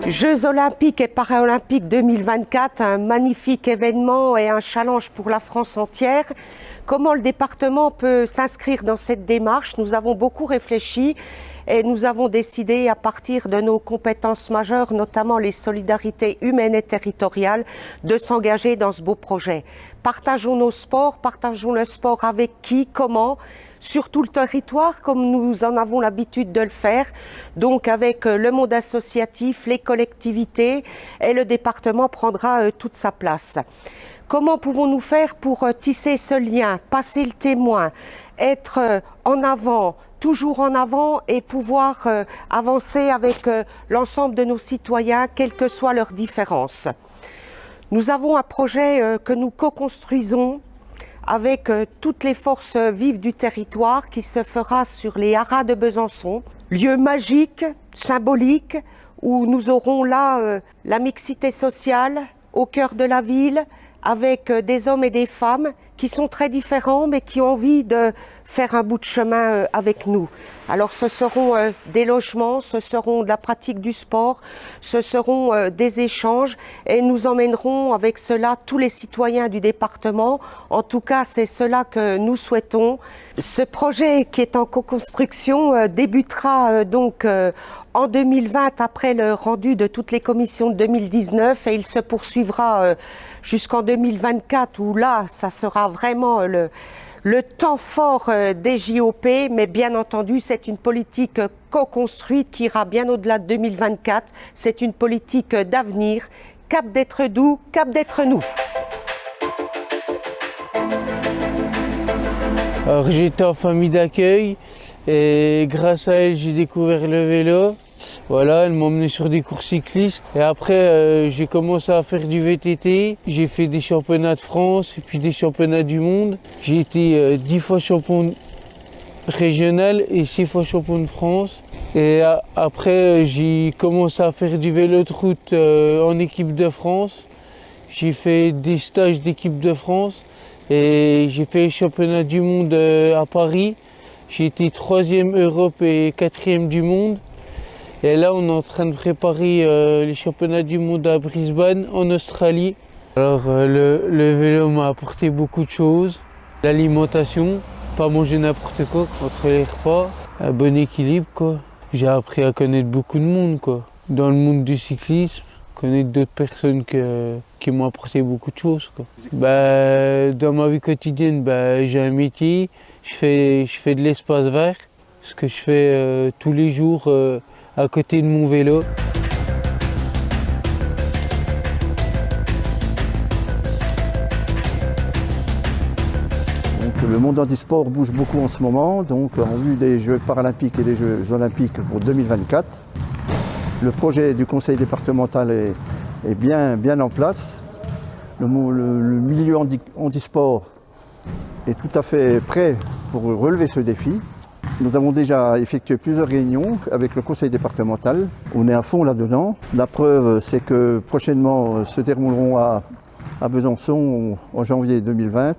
Jeux olympiques et paralympiques 2024, un magnifique événement et un challenge pour la France entière. Comment le département peut s'inscrire dans cette démarche? Nous avons beaucoup réfléchi et nous avons décidé, à partir de nos compétences majeures, notamment les solidarités humaines et territoriales, de s'engager dans ce beau projet. Partageons nos sports, partageons le sport avec qui, comment, sur tout le territoire, comme nous en avons l'habitude de le faire, donc avec le monde associatif, les collectivités, et le département prendra toute sa place. Comment pouvons-nous faire pour tisser ce lien, passer le témoin, être en avant, toujours en avant et pouvoir avancer avec l'ensemble de nos citoyens, quelles que soient leurs différences. Nous avons un projet que nous co-construisons avec toutes les forces vives du territoire qui se fera sur les haras de Besançon, lieu magique, symbolique, où nous aurons là la mixité sociale au cœur de la ville, avec des hommes et des femmes qui sont très différents mais qui ont envie de faire un bout de chemin avec nous. Alors ce seront des logements, ce seront de la pratique du sport, ce seront des échanges et nous emmènerons avec cela tous les citoyens du département. En tout cas, c'est cela que nous souhaitons. Ce projet qui est en co-construction débutera donc en 2020 après le rendu de toutes les commissions de 2019 et il se poursuivra jusqu'en 2024 où là, ça sera vraiment le temps fort des JOP, mais bien entendu, c'est une politique co-construite qui ira bien au-delà de 2024. C'est une politique d'avenir. Cap d'être doux, cap d'être nous. Alors j'étais en famille d'accueil et grâce à elle, j'ai découvert le vélo. Voilà, elle m'a emmené sur des cours cyclistes et après j'ai commencé à faire du VTT. J'ai fait des championnats de France et puis des championnats du monde. J'ai été 10 fois champion régional et 6 fois champion de France. Et après j'ai commencé à faire du vélo de route en équipe de France. J'ai fait des stages d'équipe de France et j'ai fait les championnats du monde à Paris. J'ai été 3e Europe et 4e du monde. Et là, on est en train de préparer les championnats du monde à Brisbane, en Australie. Alors, le vélo m'a apporté beaucoup de choses. L'alimentation, pas manger n'importe quoi entre les repas, un bon équilibre, quoi. J'ai appris à connaître beaucoup de monde, quoi. Dans le monde du cyclisme, connaître d'autres personnes qui m'ont apporté beaucoup de choses, quoi. Dans ma vie quotidienne, j'ai un métier, je fais de l'espace vert, ce que je fais tous les jours à côté de mon vélo. Donc, le monde handisport bouge beaucoup en ce moment, donc en vue des Jeux paralympiques et des Jeux olympiques pour 2024. Le projet du conseil départemental est bien en place. Le milieu handisport est tout à fait prêt pour relever ce défi. Nous avons déjà effectué plusieurs réunions avec le conseil départemental. On est à fond là-dedans. La preuve, c'est que prochainement se dérouleront à Besançon en janvier 2020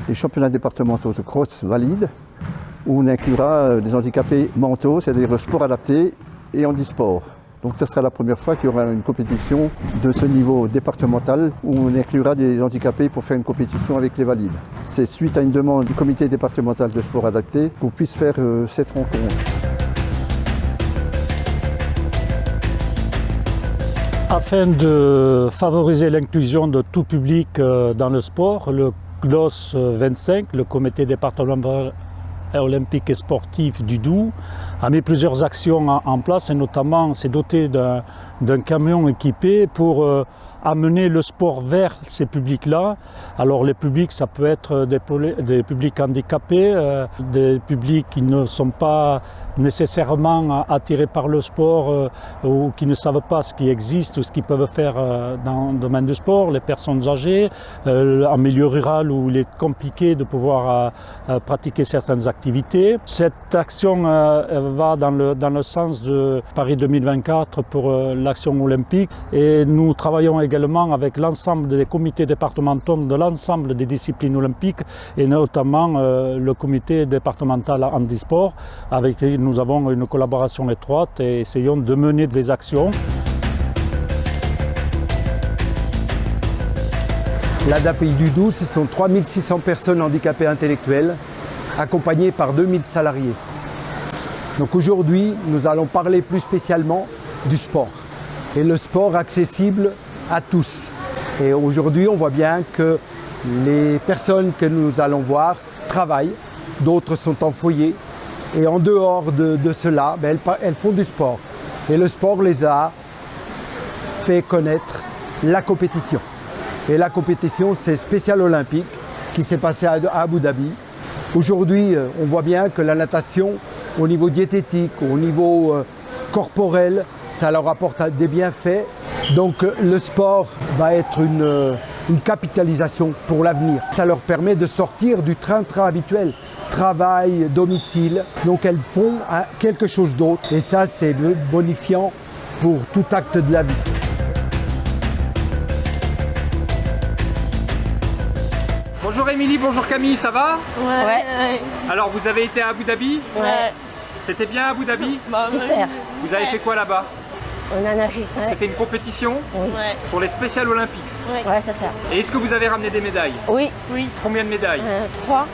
les championnats départementaux de cross valides où on inclura des handicapés mentaux, c'est-à-dire le sport adapté et handisport. Donc ce sera la première fois qu'il y aura une compétition de ce niveau départemental où on inclura des handicapés pour faire une compétition avec les valides. C'est suite à une demande du comité départemental de sport adapté qu'on puisse faire cette rencontre. Afin de favoriser l'inclusion de tout public dans le sport, le CDOS 25, le comité départemental olympique et sportif du Doubs, a mis plusieurs actions en place et notamment s'est doté d'un camion équipé pour amener le sport vers ces publics-là. Alors les publics, ça peut être des publics handicapés, des publics qui ne sont pas nécessairement attirés par le sport ou qui ne savent pas ce qui existe ou ce qu'ils peuvent faire dans le domaine du sport, les personnes âgées, en milieu rural où il est compliqué de pouvoir pratiquer certaines activités. Cette action va dans le sens de Paris 2024 pour l'action olympique. Et nous travaillons également avec l'ensemble des comités départementaux de l'ensemble des disciplines olympiques et notamment le comité départemental handisport avec qui nous avons une collaboration étroite et essayons de mener des actions. L'ADAPI du Doubs, ce sont 3600 personnes handicapées intellectuelles, accompagnées par 2000 salariés. Donc aujourd'hui, nous allons parler plus spécialement du sport. Et le sport accessible à tous. Et aujourd'hui, on voit bien que les personnes que nous allons voir travaillent, d'autres sont en foyer. Et en dehors de cela, elles font du sport. Et le sport les a fait connaître la compétition. Et la compétition, c'est Spécial Olympique qui s'est passé à Abu Dhabi. Aujourd'hui, on voit bien que la natation, au niveau diététique, au niveau corporel, ça leur apporte des bienfaits. Donc le sport va être une capitalisation pour l'avenir. Ça leur permet de sortir du train-train habituel, travail, domicile. Donc elles font quelque chose d'autre. Et ça, c'est bonifiant pour tout acte de la vie. Bonjour Émilie, bonjour Camille, ça va? Ouais. Alors vous avez été à Abu Dhabi? Ouais. C'était bien Abu Dhabi? Super. Vous avez fait quoi là-bas? On a nagé. Ouais. C'était une compétition Oui. pour les Special Olympics. Ouais, c'est ça. Et est-ce que vous avez ramené des médailles? Oui. Combien de médailles? 3.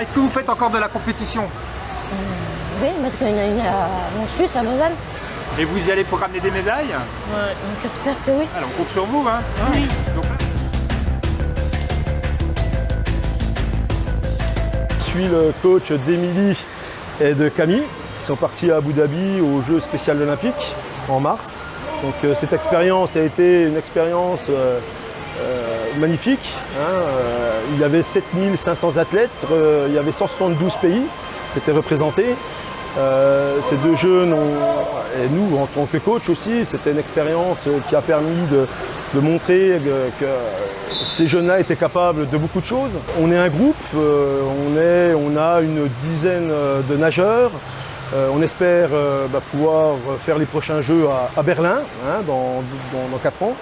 Est-ce que vous faites encore de la compétition? Oui, maintenant il y en a une en Suisse, à Lausanne. Et vous y allez pour ramener des médailles? Ouais. Donc j'espère que oui. Alors on compte sur vous, hein? Oui. Donc, Je suis le coach d'Émilie et de Camille. Ils sont partis à Abu Dhabi aux Jeux Spécial Olympiques en mars. Donc cette expérience a été une expérience magnifique. Il y avait 7500 athlètes, il y avait 172 pays qui étaient représentés. Ces deux jeunes, et nous en tant que coach aussi, c'était une expérience qui a permis de montrer que ces jeunes-là étaient capables de beaucoup de choses. On est un groupe, on a une dizaine de nageurs. On espère pouvoir faire les prochains Jeux à Berlin dans 4 ans.